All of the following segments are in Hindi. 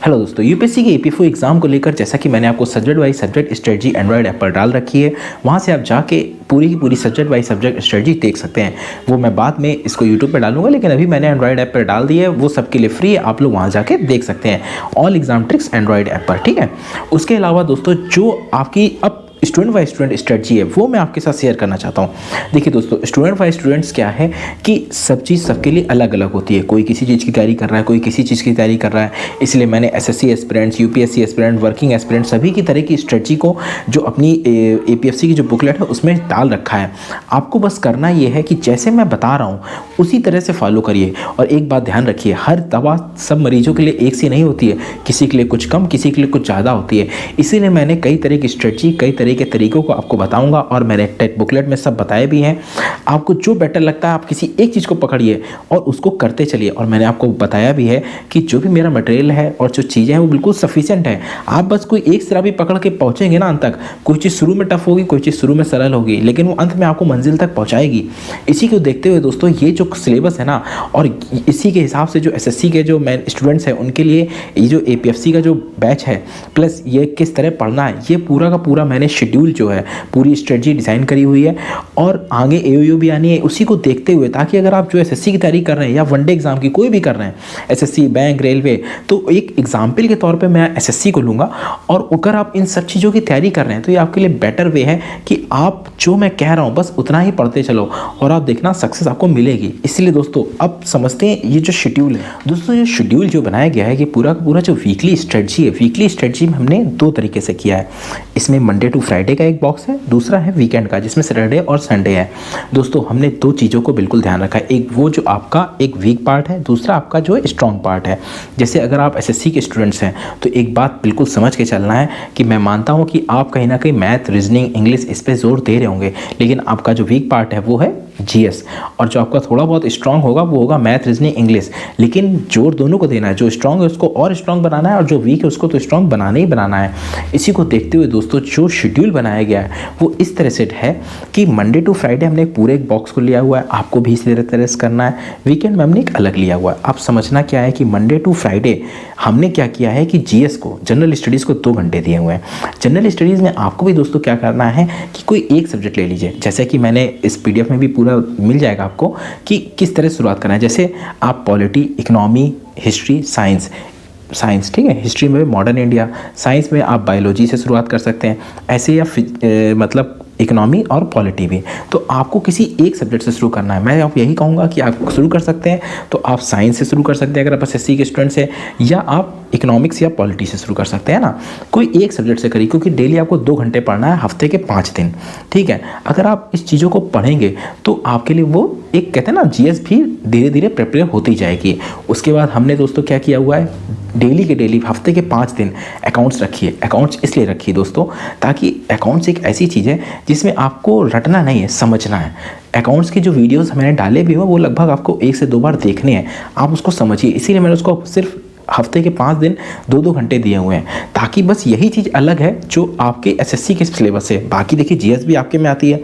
हेलो दोस्तों, यूपीएससी के एपीएफओ एग्जाम को लेकर जैसा कि मैंने आपको subject wise subject strategy Android app पर डाल रखी है, वहाँ से आप जाके पूरी की पूरी सब्जेक्ट वाइज सब्जेक्ट स्ट्रेटजी देख सकते हैं। वो मैं बाद में इसको यूट्यूब पर डालूंगा, लेकिन अभी मैंने एंड्रॉयड ऐप पर डाल दी है, वो सबके लिए फ्री है, आप लोग वहाँ जाके देख सकते हैं all exam tricks Android app पर। ठीक है, उसके अलावा दोस्तों जो आपकी अब स्टूडेंट वाइज स्टूडेंट स्ट्रेटजी है वो मैं आपके साथ शेयर करना चाहता हूँ। देखिए दोस्तों, स्टूडेंट वाइज स्टूडेंट्स क्या है कि सब चीज़ सबके लिए अलग अलग होती है। कोई किसी चीज़ की तैयारी कर रहा है, कोई किसी चीज़ की तैयारी कर रहा है। इसलिए मैंने SSC aspirants, UPSC aspirant, working aspirant सभी की तरह की स्ट्रेटजी को जो अपनी एपीएफसी की जो बुकलेट है उसमें डाल रखा है। आपको बस करना ये है कि जैसे मैं बता रहा हूँ उसी तरह से फॉलो करिए। और एक बात ध्यान रखिए, हर दवा सब मरीजों के लिए एक सी नहीं होती है, किसी के लिए कुछ कम, किसी के लिए कुछ ज़्यादा होती है। इसीलिए मैंने कई तरह की स्ट्रेटजी, कई तरह के तरीकों को आपको बताऊंगा और मैंने टेट बुकलेट में सब बताए भी हैं। आपको जो बेटर लगता है आप किसी एक चीज़ को पकड़िए और उसको करते चलिए। और मैंने आपको बताया भी है कि जो भी मेरा मटेरियल है और जो चीज़ें हैं वो बिल्कुल सफिशिएंट है। आप बस कोई एक सिरा भी पकड़ के पहुँचेंगे ना अंत तक, कोई चीज़ शुरू में टफ होगी, कोई चीज़ शुरू में सरल होगी, लेकिन वो अंत में आपको मंजिल तक पहुँचाएगी। इसी को देखते हुए दोस्तों ये जो सिलेबस है ना, और इसी के हिसाब से जो एसएससी के जो मैं स्टूडेंट्स हैं उनके लिए ये जो एपीएफसी का जो बैच है प्लस ये किस तरह पढ़ना है, ये पूरा का पूरा मैंने शेड्यूल जो है पूरी स्ट्रेटजी डिज़ाइन करी हुई है। और आगे एओयू भी आनी है, उसी को देखते हुए, ताकि अगर आप जो एसएससी की तैयारी कर रहे हैं या वनडे एग्जाम की कोई भी कर रहे हैं, एसएससी, बैंक, रेलवे, तो एक एग्जाम्पल के तौर पे मैं एसएससी को लूँगा। और अगर आप इन सब चीज़ों की तैयारी कर रहे हैं तो ये आपके लिए बेटर वे है कि आप जो मैं कह रहा हूँ बस उतना ही पढ़ते चलो और आप देखना सक्सेस आपको मिलेगी। इसलिए दोस्तों अब समझते हैं ये जो शेड्यूल है। दोस्तों ये शेड्यूल जो बनाया गया है कि पूरा का पूरा जो वीकली स्ट्रेटजी है, वीकली स्ट्रेटजी में हमने दो तरीके से किया है। इसमें मंडे टू फ्राइडे का एक बॉक्स है, दूसरा है वीकेंड का जिसमें सैटरडे और संडे है। दोस्तों हमने दो चीज़ों को बिल्कुल ध्यान रखा है, एक वो जो आपका एक वीक पार्ट है, दूसरा आपका जो है स्ट्रॉन्ग पार्ट है। जैसे अगर आप एसएससी के स्टूडेंट्स हैं तो एक बात बिल्कुल समझ के चलना है कि मैं मानता हूं कि आप कहीं ना कहीं मैथ, रीजनिंग, इंग्लिश इस पर जोर दे रहे होंगे, लेकिन आपका जो वीक पार्ट है वो है जीएस, और जो आपका थोड़ा बहुत स्ट्रांग होगा वो होगा मैथ, रीजनिंग, इंग्लिश। लेकिन जोर दोनों को देना है, जो स्ट्रांग है उसको और स्ट्रांग बनाना है और जो वीक है उसको तो स्ट्रांग बनाना ही बनाना है। इसी को देखते हुए दोस्तों जो शेड्यूल बनाया गया है वो इस तरह से है कि मंडे टू फ्राइडे हमने एक पूरे एक बॉक्स को लिया हुआ है, आपको भी इसी तरह से करना है। वीकेंड में हमने एक अलग लिया हुआ है। आप समझना क्या है कि मंडे टू फ्राइडे हमने क्या किया है कि जीएस को, जनरल स्टडीज़ को 2 घंटे दिए हुए हैं। जनरल स्टडीज़ में आपको भी दोस्तों क्या करना है कि कोई एक सब्जेक्ट ले लीजिए, जैसे कि मैंने इस पीडीएफ में भी पूरा मिल जाएगा आपको कि किस तरह शुरुआत करना है। जैसे आप पॉलिटी, इकोनॉमी, हिस्ट्री, साइंस, ठीक है, हिस्ट्री में मॉडर्न इंडिया, साइंस में आप बायोलॉजी से शुरुआत कर सकते हैं, ऐसे या मतलब इकोनॉमी और पॉलिटी भी। तो आपको किसी एक सब्जेक्ट से शुरू करना है। मैं आप यही कहूँगा कि आप शुरू कर सकते हैं तो आप साइंस से शुरू कर सकते हैं अगर आप एसएससी के स्टूडेंट्स हैं, या आप इकोनॉमिक्स या पॉलिटी से शुरू कर सकते हैं ना। कोई एक सब्जेक्ट से करिए, क्योंकि डेली आपको 2 घंटे पढ़ना है, हफ्ते के 5 दिन। ठीक है, अगर आप इस चीज़ों को पढ़ेंगे तो आपके लिए वो एक कहते हैं ना जीएस भी धीरे धीरे प्रिपेयर होती जाएगी। उसके बाद हमने दोस्तों क्या किया हुआ है, डेली के डेली हफ्ते के 5 दिन अकाउंट्स रखिए। अकाउंट्स इसलिए रखिए दोस्तों ताकि अकाउंट्स एक ऐसी चीज़ है जिसमें आपको रटना नहीं है, समझना है। अकाउंट्स के जो वीडियोस मैंने डाले भी हो वो लगभग आपको 1 से 2 बार देखने हैं, आप उसको समझिए। इसीलिए मैंने उसको सिर्फ हफ्ते के 5 दिन 2-2 घंटे दिए हुए हैं, ताकि बस यही चीज़ अलग है जो आपके एसएससी के सिलेबस से। बाकी देखिए जीएस भी आपके में आती है,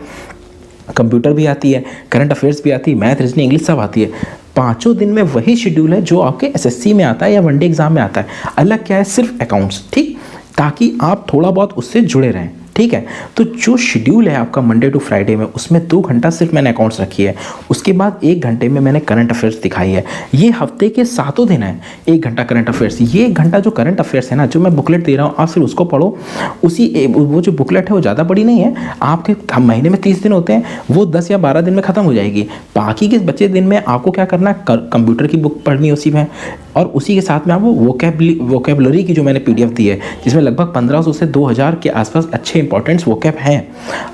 कंप्यूटर भी आती है, करंट अफेयर्स भी आती है, मैथ, रीजनिंग, इंग्लिश सब आती है। 5 दिन में वही शेड्यूल है जो आपके एसएससी में आता है या वनडे एग्जाम में आता है। अलग क्या है, सिर्फ अकाउंट्स, ठीक, ताकि आप थोड़ा बहुत उससे जुड़े रहें। ठीक है, तो जो शेड्यूल है आपका मंडे टू फ्राइडे में, उसमें 2 घंटा सिर्फ मैंने अकाउंट्स रखी है। उसके बाद 1 घंटे में मैंने करंट अफेयर्स दिखाई है। ये हफ्ते के 7 दिन है, 1 घंटा करंट अफेयर्स। ये 1 घंटा जो करंट अफेयर्स है ना, जो मैं बुकलेट दे रहा हूँ, आप सिर्फ उसको पढ़ो। वो जो बुकलेट है वो ज़्यादा बड़ी नहीं है, आपके महीने में 30 दिन होते हैं, वो 10 या 12 दिन में ख़त्म हो जाएगी। बाकी के बचे दिन में आपको क्या करना है, कंप्यूटर की बुक पढ़नी है उसी में, और उसी के साथ में आपको वोकेबलरी की जो मैंने पीडीएफ दी है, जिसमें लगभग 1500 से 2000 के आसपास अच्छे इंपॉर्टेंट्स वोकैब हैं,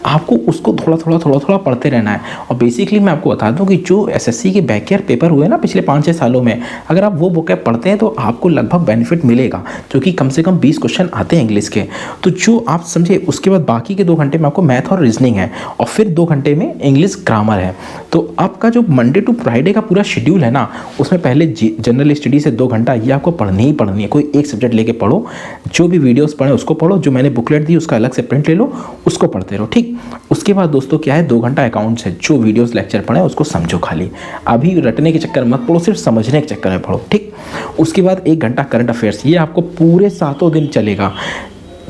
आपको उसको थोड़ा थोड़ा पढ़ते रहना है। और बेसिकली मैं आपको बता दूं कि जो एसएससी के बैकईयर पेपर हुए ना पिछले 5-6 सालों में, अगर आप वो वोकैब पढ़ते हैं तो आपको लगभग बेनिफिट मिलेगा, क्योंकि कम से कम 20 क्वेश्चन आते हैं इंग्लिश के। तो जो आप समझे, उसके बाद बाकी के 2 घंटे में आपको मैथ और रीजनिंग है, और फिर 2 घंटे में इंग्लिश ग्रामर है। तो आपका जो मंडे टू फ्राइडे का पूरा शेड्यूल है ना, उसमें पहले जनरल स्टडी से 2 घंटा ये आपको पढ़नी ही पढ़नी है। कोई एक सब्जेक्ट लेके पढ़ो, जो भी वीडियोस पढ़े उसको पढ़ो, जो मैंने बुकलेट दी उसका अलग से प्रिंट ले लो, उसको पढ़ते रहो, ठीक। उसके बाद दोस्तों क्या है, 2 घंटा अकाउंट्स है, जो वीडियोस लेक्चर पढ़े उसको समझो खाली। अभी रटने के चक्कर मत पढ़ो, सिर्फ समझने के चक्कर में पढ़ो, ठीक। उसके बाद 1 घंटा करंट अफेयर्स, ये आपको पूरे 7 दिन चलेगा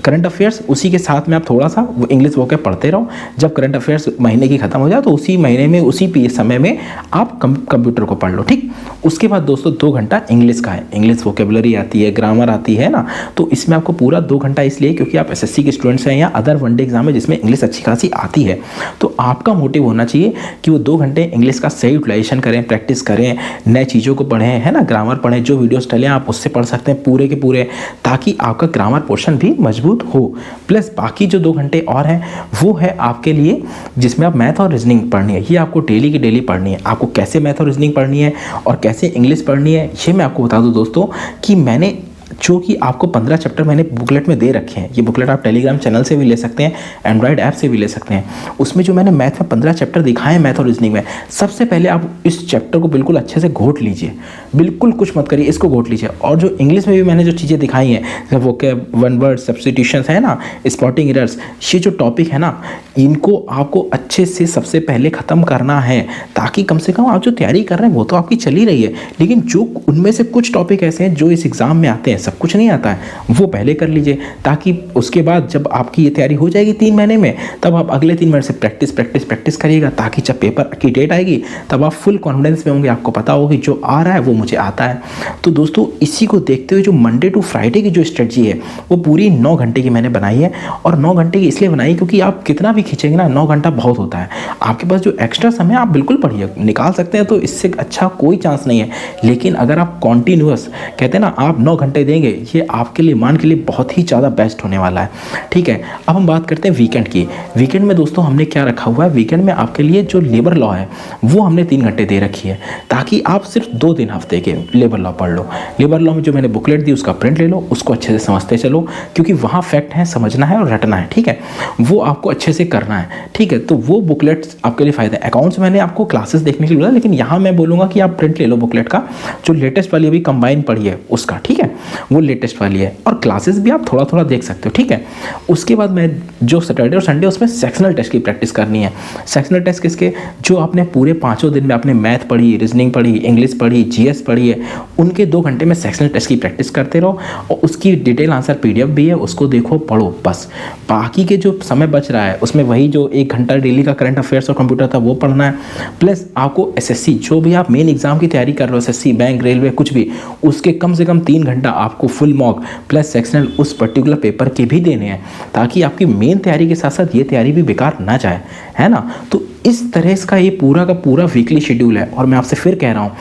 करंट अफेयर्स। उसी के साथ में आप थोड़ा सा वो इंग्लिश वोकैब पढ़ते रहो। जब करंट अफेयर्स महीने की खत्म हो जाए तो उसी महीने में उसी समय में आप कंप्यूटर को पढ़ लो, ठीक। उसके बाद दोस्तों 2 घंटा इंग्लिश का है। इंग्लिश वोकेबलरी आती है, ग्रामर आती है ना, तो इसमें आपको पूरा 2 घंटा इसलिए क्योंकि आप एसएससी के स्टूडेंट्स हैं या अदर वनडे एग्जाम है जिसमें इंग्लिश अच्छी खासी आती है। तो आपका मोटिव होना चाहिए कि वो 2 घंटे इंग्लिश का सही यूटिलाइजेशन करें, प्रैक्टिस करें, नए चीज़ों को पढ़ें, है ना, ग्रामर पढ़ें, जो वीडियोस डले आप उससे पढ़ सकते हैं पूरे के पूरे, ताकि आपका ग्रामर पोर्शन भी मजबूत हो। प्लस बाकी जो 2 घंटे और हैं वो है आपके लिए जिसमें आप मैथ और रीजनिंग पढ़नी है। ये आपको डेली की डेली पढ़नी है। आपको कैसे मैथ और रीजनिंग पढ़नी है और कैसे इंग्लिश पढ़नी है ये मैं आपको बता दूं दोस्तों कि मैंने जो कि आपको 15 चैप्टर मैंने बुकलेट में दे रखे हैं। ये बुकलेट आप टेलीग्राम चैनल से भी ले सकते हैं, एंड्रॉयड ऐप से भी ले सकते हैं। उसमें जो मैंने मैथ में 15 चैप्टर दिखाए हैं मैथ और रीजनिंग में, सबसे पहले आप इस चैप्टर को बिल्कुल अच्छे से घोट लीजिए, बिल्कुल कुछ मत करिए, इसको घोट लीजिए। और जो इंग्लिश में भी मैंने जो चीज़ें दिखाई हैं, वोकैब, वन वर्ड सब्स्टिट्यूशंस है ना, स्पॉटिंग एरर्स, ये जो टॉपिक है ना, इनको आपको अच्छे से सबसे पहले ख़त्म करना है, ताकि कम से कम आप जो तैयारी कर रहे हैं वो तो आपकी चल ही रही है, लेकिन जो उनमें से कुछ टॉपिक ऐसे हैं जो इस एग्ज़ाम में आते हैं, सब कुछ नहीं आता है, वो पहले कर लीजिए, ताकि उसके बाद जब आपकी ये तैयारी हो जाएगी 3 महीने में, तब आप अगले 3 महीने से प्रैक्टिस करिएगा, ताकि जब पेपर की डेट आएगी तब आप फुल कॉन्फिडेंस में होंगे, आपको पता होगा कि जो आ रहा है वो मुझे आता है। तो दोस्तों इसी को देखते हुए जो मंडे टू फ्राइडे की जो स्ट्रेटजी है वो पूरी 9 घंटे की मैंने बनाई है। और 9 घंटे की इसलिए बनाई क्योंकि आप कितना भी खींचेंगे ना, 9 घंटा बहुत होता है। आपके पास जो एक्स्ट्रा समय आप बिल्कुल पढ़िए, निकाल सकते हैं, तो इससे अच्छा कोई चांस नहीं है। लेकिन अगर आप कॉन्टिन्यूअस कहते हैं ना, आप 9 घंटे देंगे, ये आपके लिए मान के लिए बहुत ही ज़्यादा बेस्ट होने वाला है, ठीक है। अब हम बात करते हैं वीकेंड की। वीकेंड में दोस्तों हमने क्या रखा हुआ है, वीकेंड में आपके लिए जो लेबर लॉ है वो हमने 3 घंटे दे रखी है, ताकि आप सिर्फ 2 दिन हफ्ते के लेबर लॉ पढ़ लो। लेबर लॉ में जो मैंने बुकलेट दी उसका प्रिंट ले लो, उसको अच्छे से समझते चलो, क्योंकि वहाँ फैक्ट है, समझना है और रटना है, ठीक है, वो आपको अच्छे से करना है, ठीक है। तो वो बुकलेट्स आपके लिए फ़ायदा है। अकाउंट्स मैंने आपको क्लासेस देखने के लिए बोला, लेकिन यहाँ मैं बोलूँगा कि आप प्रिंट ले लो बुकलेट का, जो लेटेस्ट वाली अभी कंबाइन पढ़ी है उसका, ठीक है, वो लेटेस्ट वाली है, और क्लासेस भी आप थोड़ा थोड़ा देख सकते हो, ठीक है। उसके बाद मैं जो सैटरडे और संडे उसमें सेक्शनल टेस्ट की प्रैक्टिस करनी है। सेक्शनल टेस्ट किसके, जो आपने पूरे 5 दिन में आपने मैथ पढ़ी, रीजनिंग पढ़ी, इंग्लिश पढ़ी, जीएस पढ़ी है, उनके 2 घंटे में सेक्शनल टेस्ट की प्रैक्टिस करते रहो, और उसकी डिटेल आंसर पीडीएफ भी है, उसको देखो, पढ़ो, बस। बाकी के जो समय बच रहा है उसमें वही जो 1 घंटा डेली का करंट अफेयर्स और कंप्यूटर था वो पढ़ना है। प्लस आपको एसएससी, जो भी आप मेन एग्जाम की तैयारी कर रहे हो, एसएससी, बैंक, रेलवे, कुछ भी, उसके कम से कम 3 घंटा आपको फुल मॉक प्लस सेक्शनल उस पर्टिकुलर पेपर के भी देने हैं, ताकि आपकी मेन तैयारी के साथ साथ ये तैयारी भी बेकार ना जाए, है ना। तो इस तरह इसका ये पूरा का पूरा वीकली शेड्यूल है। और मैं आपसे फिर कह रहा हूँ,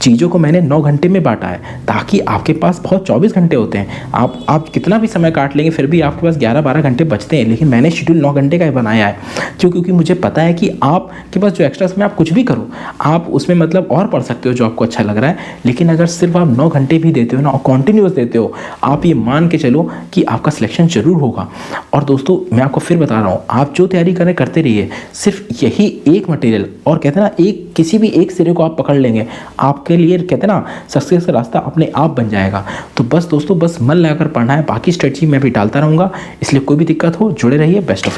चीज़ों को मैंने 9 घंटे में बांटा है, ताकि आपके पास बहुत 24 घंटे होते हैं, आप कितना भी समय काट लेंगे फिर भी आपके पास 11-12 घंटे बचते हैं। लेकिन मैंने शेड्यूल 9 घंटे का ही बनाया है, क्योंकि मुझे पता है कि आपके पास जो एक्स्ट्रा समय, आप कुछ भी करो, आप उसमें मतलब और पढ़ सकते हो जो आपको अच्छा लग रहा है। लेकिन अगर सिर्फ आप 9 घंटे भी देते हो ना, और कॉन्टिन्यूस देते हो, आप ये मान के चलो कि आपका सिलेक्शन जरूर होगा। और दोस्तों मैं आपको फिर बता रहा हूँ, आप जो तैयारी करें करते रहिए, सिर्फ यही एक मटेरियल, और कहते हैं ना, एक किसी भी एक सिरे को आप पकड़ लेंगे, आपके लिए कहते हैं ना सक्सेस का रास्ता अपने आप बन जाएगा। तो बस दोस्तों, बस मन लगाकर पढ़ना है, बाकी स्ट्रेटजी मैं भी डालता रहूँगा, इसलिए कोई भी दिक्कत हो जुड़े रहिए। Best of luck.